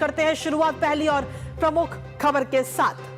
करते हैं शुरुआत पहली और प्रमुख खबर के साथ।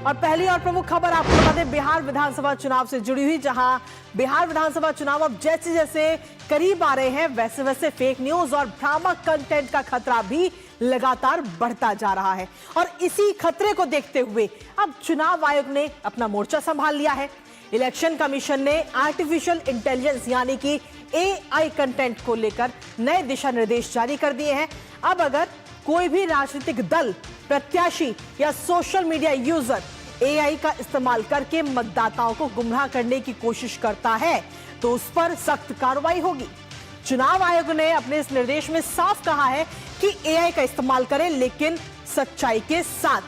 और पहली और प्रमुख खबर आपको बता दें बिहार विधानसभा चुनाव से जुड़ी हुई, जहां बिहार विधानसभा चुनाव अब जैसे जैसे करीब आ रहे हैं वैसे वैसे फेक न्यूज और भ्रामक कंटेंट का खतरा भी लगातार बढ़ता जा रहा है। और इसी खतरे को देखते हुए अब चुनाव आयोग ने अपना मोर्चा संभाल लिया है। इलेक्शन कमीशन ने आर्टिफिशियल इंटेलिजेंस यानी कि एआई कंटेंट को लेकर नए दिशा निर्देश जारी कर दिए हैं। अब अगर कोई भी राजनीतिक दल, प्रत्याशी या सोशल मीडिया यूजर एआई का इस्तेमाल करके मतदाताओं को गुमराह करने की कोशिश करता है तो उस पर सख्त कार्रवाई होगी। चुनाव आयोग ने अपने इस निर्देश में साफ कहा है कि एआई का इस्तेमाल करें, लेकिन सच्चाई के साथ,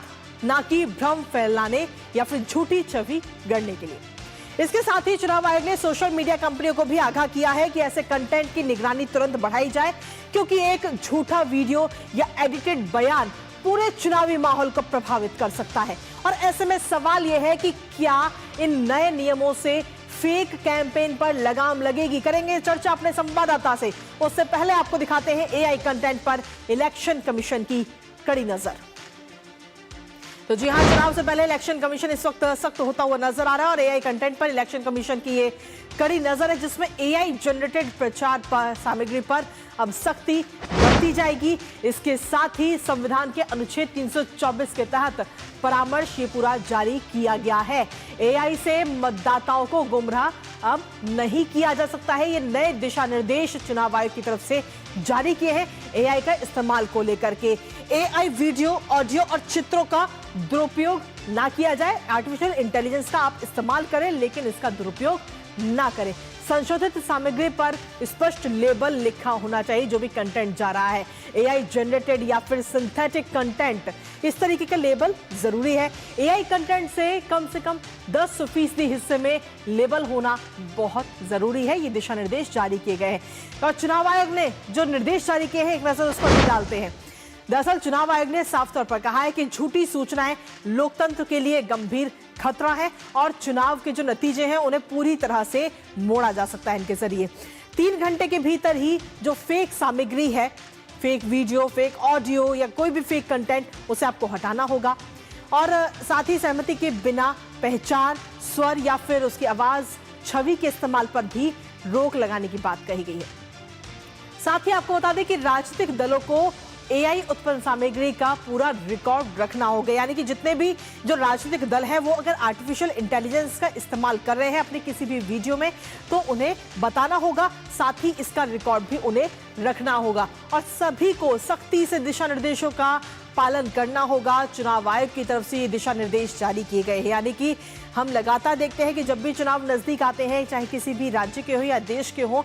ना कि भ्रम फैलाने या फिर झूठी छवि गढ़ने के लिए। इसके साथ ही चुनाव आयोग ने सोशल मीडिया कंपनियों को भी आगाह किया है कि ऐसे कंटेंट की निगरानी तुरंत बढ़ाई जाए, क्योंकि एक झूठा वीडियो या एडिटेड बयान पूरे चुनावी माहौल को प्रभावित कर सकता है। और ऐसे में सवाल यह है कि क्या इन नए नियमों से फेक कैंपेन पर लगाम लगेगी? करेंगे चर्चा अपने संवाददाता से। उससे पहले आपको दिखाते हैं एआई कंटेंट पर इलेक्शन कमीशन की कड़ी नजर। तो जी हां, चुनाव से पहले इलेक्शन कमीशन इस वक्त सख्त होता हुआ नजर आ रहा है और एआई कंटेंट पर इलेक्शन कमीशन की ये कड़ी नजर है, जिसमें एआई जनरेटेड प्रचार सामग्री पर अब सख्ती बढ़ती जाएगी। इसके साथ ही संविधान के अनुच्छेद 324 के तहत परामर्श ये पूरा जारी किया गया है। एआई से मतदाताओं को गुमराह अब नहीं किया जा सकता है। ये नए दिशा निर्देश चुनाव आयोग की तरफ से जारी किए हैं एआई का इस्तेमाल को लेकर के। एआई वीडियो, ऑडियो और चित्रों का दुरुपयोग ना किया जाए। आर्टिफिशियल इंटेलिजेंस का आप इस्तेमाल करें, लेकिन इसका दुरुपयोग ना करें। संशोधित सामग्री पर स्पष्ट लेबल लिखा होना चाहिए जो भी कंटेंट जा रहा है। एआई जनरेटेड या फिर सिंथेटिक कंटेंट, इस तरीके का लेबल जरूरी है। एआई कंटेंट से कम 10% हिस्से में लेबल होना बहुत जरूरी है। ये दिशा निर्देश जारी किए गए हैं और चुनाव आयोग ने जो निर्देश जारी किए हैं एक नजर उस पर भी डालते हैं। दरअसल चुनाव आयोग ने साफ तौर पर कहा है कि झूठी सूचनाएं लोकतंत्र के लिए गंभीर खतरा है और चुनाव के जो नतीजे हैं उन्हें पूरी तरह से मोड़ा जा सकता है इनके जरिए। 3 घंटे के भीतर ही जो फेक सामग्री है, फेक वीडियो, फेक ऑडियो या कोई भी फेक कंटेंट, उसे आपको हटाना होगा। और साथ ही सहमति के बिना पहचान, स्वर या फिर उसकी आवाज, छवि के इस्तेमाल पर भी रोक लगाने की बात कही गई है। साथ ही आपको बता दें कि राजनीतिक दलों को एआई उत्पन्न सामग्री का पूरा रिकॉर्ड रखना होगा, यानी कि जितने भी जो राजनीतिक दल है वो अगर आर्टिफिशियल इंटेलिजेंस का इस्तेमाल कर रहे हैं अपनी किसी भी वीडियो में तो उन्हें बताना होगा, साथ ही इसका रिकॉर्ड भी उन्हें रखना होगा और सभी को सख्ती से दिशा निर्देशों का पालन करना होगा। चुनाव आयोग की तरफ से ये दिशा निर्देश जारी किए गए हैं, यानी कि हम लगातार देखते हैं कि जब भी चुनाव नजदीक आते हैं, चाहे किसी भी राज्य के हो या देश के हो,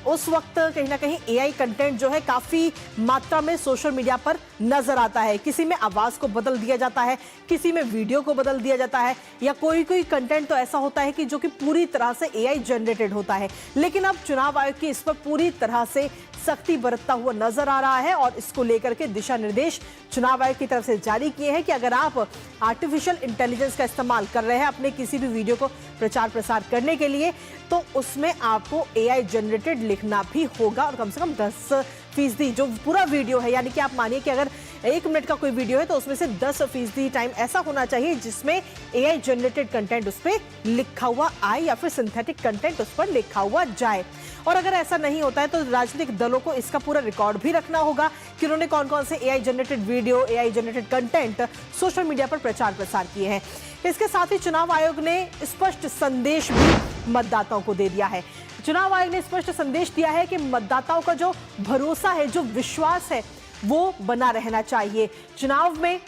उस वक्त कहीं ना कहीं एआई कंटेंट जो है काफी मात्रा में सोशल मीडिया पर नजर आता है। किसी में आवाज को बदल दिया जाता है, किसी में वीडियो को बदल दिया जाता है, या कोई कंटेंट तो ऐसा होता है कि जो कि पूरी तरह से एआई जनरेटेड होता है। लेकिन अब चुनाव आयोग की इस पर पूरी तरह से सख्ती बरतता हुआ नजर आ रहा है और इसको लेकर के दिशा निर्देश चुनाव आयोग की तरफ से जारी किए हैं कि अगर आप आर्टिफिशियल इंटेलिजेंस का इस्तेमाल कर रहे हैं अपने किसी भी वीडियो को प्रचार प्रसार करने के लिए, तो उसमें आपको एआई जनरेटेड लिखना भी होगा और कम से कम 10% जो पूरा वीडियो है, यानी कि आप मानिए कि अगर 1 मिनट का कोई वीडियो है तो उसमें से 10% टाइम ऐसा होना चाहिए जिसमें एआई जनरेटेड कंटेंट उस पर लिखा हुआ आए या फिर सिंथेटिक कंटेंट उस पर लिखा हुआ जाए। और अगर ऐसा नहीं होता है तो राजनीतिक दलों को इसका पूरा रिकॉर्ड भी रखना होगा कि उन्होंने कौन कौन से AI generated video, AI generated content social media पर प्रचार प्रसार किए हैं। इसके साथ ही चुनाव आयोग ने स्पष्ट संदेश भी मतदाताओं को दे दिया है। चुनाव आयोग ने स्पष्ट संदेश दिया है कि मतदाताओं का जो भरोसा है, जो विश्वास है, वो बना रहना चाहिए। चुनाव में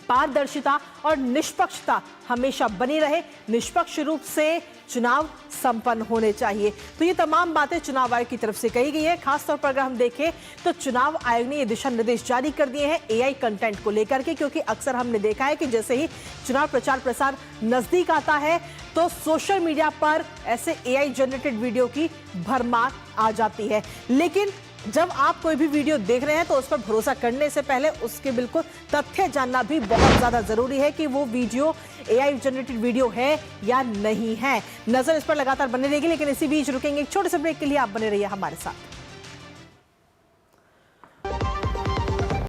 पारदर्शिता और निष्पक्षता हमेशा बनी रहे, निष्पक्ष रूप से चुनाव संपन्न होने चाहिए। तो ये तमाम बातें चुनाव आयोग की तरफ से कही गई है। खासतौर पर अगर हम देखें तो चुनाव आयोग ने ये दिशा निर्देश जारी कर दिए हैं एआई कंटेंट को लेकर के, क्योंकि अक्सर हमने देखा है कि जैसे ही चुनाव प्रचार प्रसार नजदीक आता है तो सोशल मीडिया पर ऐसे एआई जनरेटेड वीडियो की भरमार आ जाती है। लेकिन जब आप कोई भी वीडियो देख रहे हैं तो उस पर भरोसा करने से पहले उसके बिल्कुल तथ्य जानना भी बहुत ज्यादा जरूरी है कि वो वीडियो एआई जनरेटेड वीडियो है या नहीं है। नजर इस पर लगातार बने रहेगी, लेकिन इसी बीच रुकेंगे एक छोटे से ब्रेक के लिए। आप बने रहिए हमारे साथ।